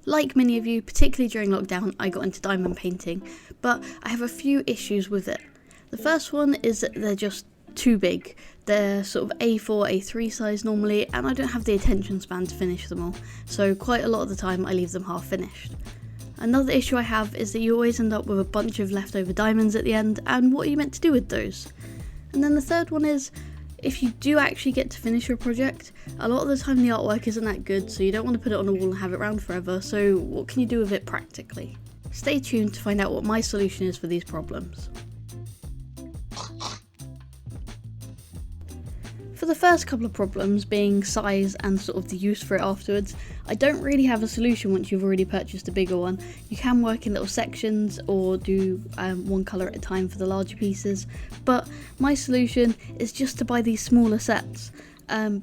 Like many of you, particularly during lockdown, I got into diamond painting, but I have a few issues with it. The first one is that they're just too big. They're sort of A4, A3 size normally, and I don't have the attention span to finish them all, so quite a lot of the time I leave them half finished. Another issue I have is that you always end up with a bunch of leftover diamonds at the end, and what are you meant to do with those? And then the third one is, if you do actually get to finish your project, a lot of the time the artwork isn't that good, so you don't want to put it on a wall and have it around forever, so what can you do with it practically? Stay tuned to find out what my solution is for these problems. For the first couple of problems, being size and sort of the use for it afterwards, I don't really have a solution once you've already purchased a bigger one. You can work in little sections or do one colour at a time for the larger pieces, but my solution is just to buy these smaller sets.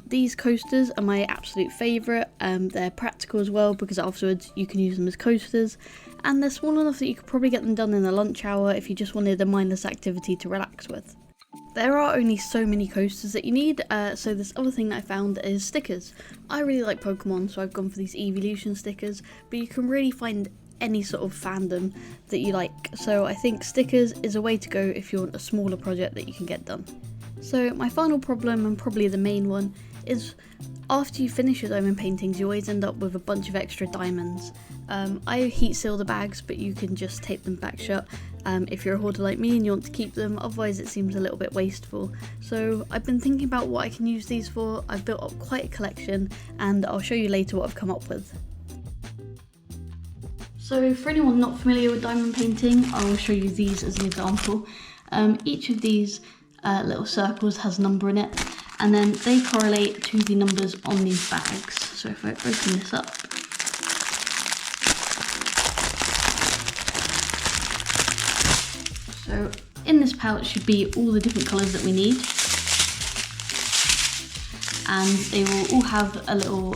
These coasters are my absolute favourite. They're practical as well because afterwards you can use them as coasters, and they're small enough that you could probably get them done in a lunch hour if you just wanted a mindless activity to relax with. There are only so many coasters that you need, so this other thing that I found is stickers. I really like Pokemon, so I've gone for these evolution stickers, but you can really find any sort of fandom that you like, so I think stickers is a way to go if you want a smaller project that you can get done. So my final problem, and probably the main one, is after you finish your diamond paintings you always end up with a bunch of extra diamonds. I heat seal the bags, but you can just tape them back shut if you're a hoarder like me and you want to keep them, otherwise it seems a little bit wasteful. So I've been thinking about what I can use these for. I've built up quite a collection and I'll show you later what I've come up with. So for anyone not familiar with diamond painting, I'll show you these as an example. Each of these little circles has a number in it, and then they correlate to the numbers on these bags. So if I open this up, so in this pouch should be all the different colours that we need, and they will all have a little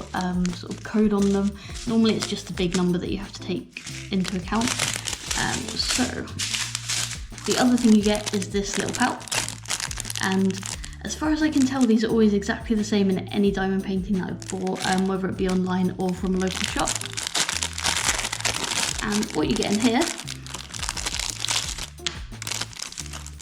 sort of code on them. Normally it's just a big number that you have to take into account. So the other thing you get is this little pouch, and as far as I can tell these are always exactly the same in any diamond painting that I've bought, whether it be online or from a local shop. And what you get in here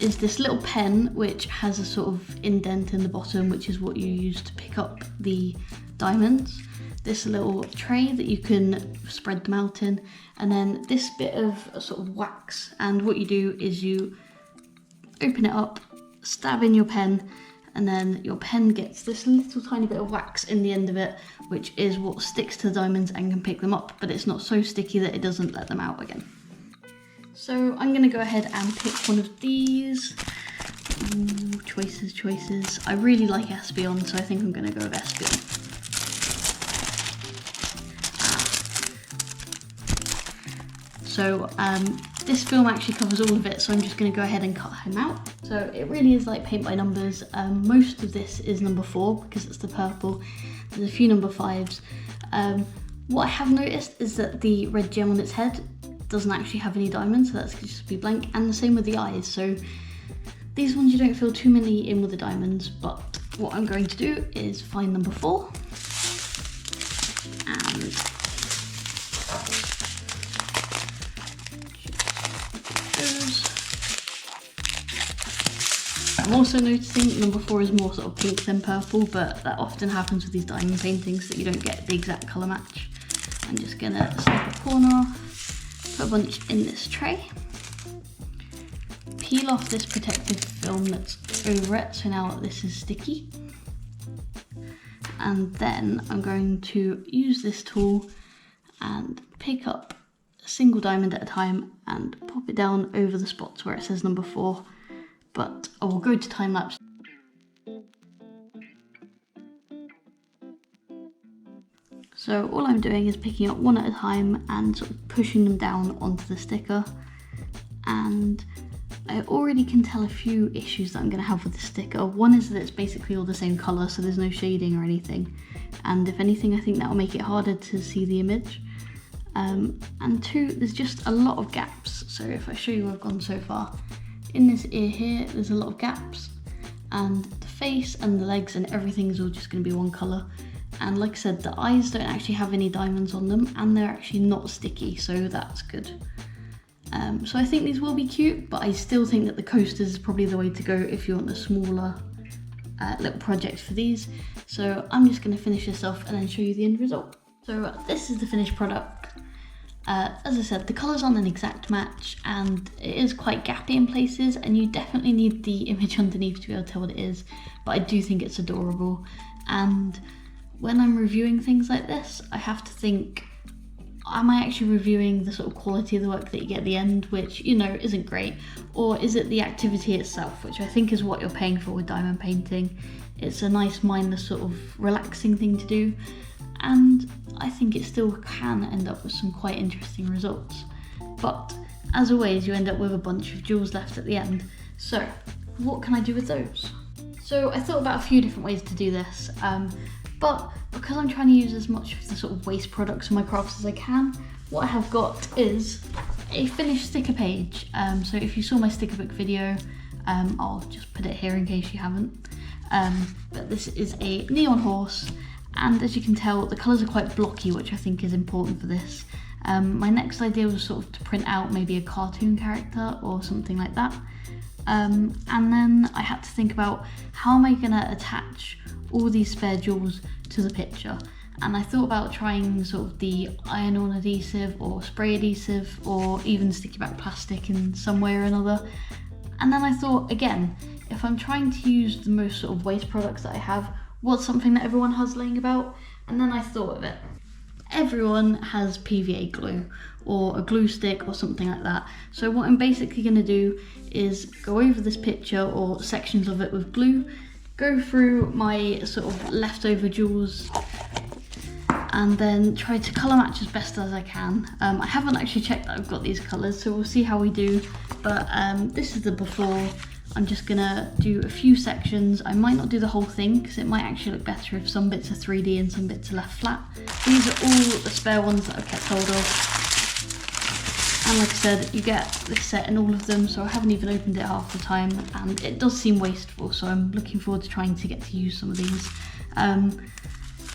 is this little pen which has a sort of indent in the bottom, which is what you use to pick up the diamonds. This little tray that you can spread them out in, and then this bit of sort of wax, and what you do is you open it up, stab in your pen, and then your pen gets this little tiny bit of wax in the end of it, which is what sticks to the diamonds and can pick them up, but it's not so sticky that it doesn't let them out again. So I'm going to go ahead and pick one of these. Ooh, choices. I really like Espeon, so I think I'm going to go with Espeon. So this film actually covers all of it, so I'm just going to go ahead and cut him out. So it really is like paint by numbers. Most of this is number 4 because it's the purple. There's a few number 5s. What I have noticed is that the red gem on its head doesn't actually have any diamonds, so that's just be blank, and the same with the eyes. So these ones you don't fill too many in with the diamonds, but what I'm going to do is find number 4 and I'm also noticing number 4 is more sort of pink than purple, but that often happens with these diamond paintings that you don't get the exact colour match. I'm just gonna snip a corner off, put a bunch in this tray, peel off this protective film that's over it, so now this is sticky. And then I'm going to use this tool and pick up a single diamond at a time and pop it down over the spots where it says number 4. But I will go to time lapse. So all I'm doing is picking up one at a time and sort of pushing them down onto the sticker. And I already can tell a few issues that I'm going to have with the sticker. One is that it's basically all the same colour, so there's no shading or anything. And if anything, I think that will make it harder to see the image. And 2, there's just a lot of gaps. So if I show you where I've gone so far, in this ear here, there's a lot of gaps, and the face and the legs and everything is all just going to be one colour. And like I said, the eyes don't actually have any diamonds on them, and they're actually not sticky, so that's good. So I think these will be cute, but I still think that the coasters is probably the way to go if you want a smaller little project for these. So I'm just going to finish this off and then show you the end result. So this is the finished product. As I said, the colours aren't an exact match, and it is quite gappy in places, and you definitely need the image underneath to be able to tell what it is, but I do think it's adorable. And when I'm reviewing things like this, I have to think, am I actually reviewing the sort of quality of the work that you get at the end, which, you know, isn't great, or is it the activity itself, which I think is what you're paying for with diamond painting. It's a nice, mindless, sort of relaxing thing to do, and I think it still can end up with some quite interesting results. But as always, you end up with a bunch of jewels left at the end. So what can I do with those? So I thought about a few different ways to do this, but because I'm trying to use as much of the sort of waste products in my crafts as I can, what I have got is a finished sticker page. So if you saw my sticker book video, I'll just put it here in case you haven't. But this is a neon horse, and as you can tell, the colours are quite blocky, which I think is important for this. My next idea was sort of to print out maybe a cartoon character or something like that. And then I had to think about, how am I going to attach all these spare jewels to the picture? And I thought about trying sort of the iron-on adhesive or spray adhesive, or even sticky back plastic in some way or another. And then I thought, again, if I'm trying to use the most sort of waste products that I have, what's something that everyone has laying about? And then I thought of it. Everyone has PVA glue or a glue stick or something like that. So what I'm basically going to do is go over this picture or sections of it with glue, go through my sort of leftover jewels, and then try to colour match as best as I can. I haven't actually checked that I've got these colours, so we'll see how we do. But this is the before. I'm just gonna do a few sections. I might not do the whole thing because it might actually look better if some bits are 3D and some bits are left flat. These are all the spare ones that I've kept hold of. And like I said, you get this set in all of them, so I haven't even opened it half the time, and it does seem wasteful, so I'm looking forward to trying to get to use some of these.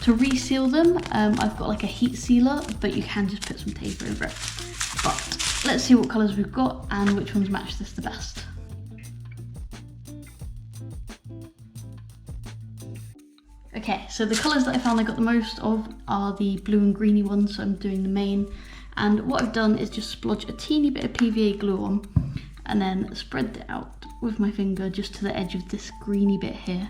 To reseal them, I've got like a heat sealer, but you can just put some tape over it. But let's see what colours we've got and which ones match this the best. Okay, so the colours that I found I got the most of are the blue and greeny ones, so I'm doing the main. And what I've done is just splodge a teeny bit of PVA glue on, and then spread it out with my finger just to the edge of this greeny bit here.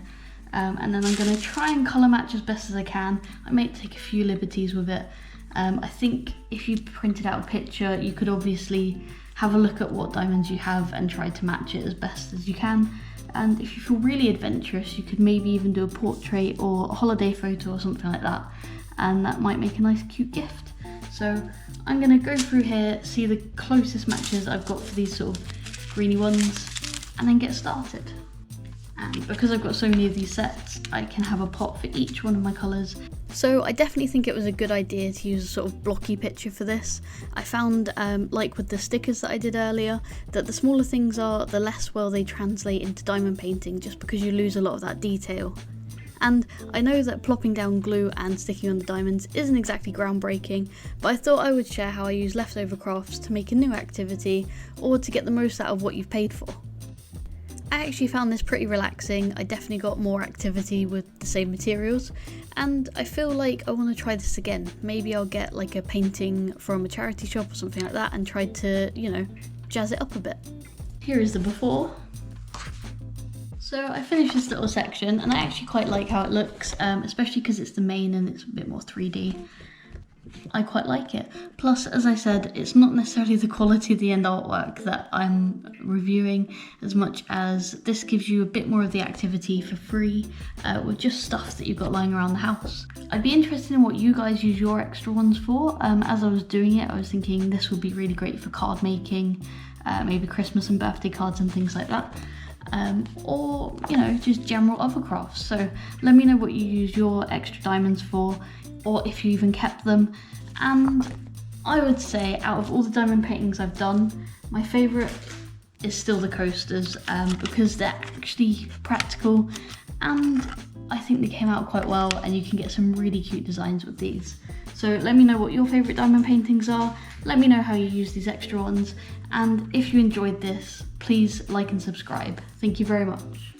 And then I'm going to try and colour match as best as I can. I may take a few liberties with it. I think if you printed out a picture, you could obviously have a look at what diamonds you have and try to match it as best as you can. And if you feel really adventurous, you could maybe even do a portrait or a holiday photo or something like that, and that might make a nice cute gift. So I'm going to go through here, see the closest matches I've got for these sort of greeny ones, and then get started. And because I've got so many of these sets, I can have a pot for each one of my colours. So I definitely think it was a good idea to use a sort of blocky picture for this. I found, like with the stickers that I did earlier, that the smaller things are, the less well they translate into diamond painting, just because you lose a lot of that detail. And I know that plopping down glue and sticking on the diamonds isn't exactly groundbreaking, but I thought I would share how I use leftover crafts to make a new activity, or to get the most out of what you've paid for. I actually found this pretty relaxing. I definitely got more activity with the same materials, and I feel like I want to try this again. Maybe I'll get like a painting from a charity shop or something like that and try to, you know, jazz it up a bit. Here is the before. So I finished this little section, and I actually quite like how it looks, especially because it's the main and it's a bit more 3D. I quite like it. Plus, as I said, it's not necessarily the quality of the end artwork that I'm reviewing as much as this gives you a bit more of the activity for free with just stuff that you've got lying around the house. I'd be interested in what you guys use your extra ones for. As I was doing it, I was thinking this would be really great for card making, maybe Christmas and birthday cards and things like that. Or, you know, just general other crafts. So let me know what you use your extra diamonds for, or if you even kept them. And I would say, out of all the diamond paintings I've done, my favourite is still the coasters, because they're actually practical, and I think they came out quite well, and you can get some really cute designs with these. So let me know what your favourite diamond paintings are, let me know how you use these extra ones, and if you enjoyed this, please like and subscribe. Thank you very much.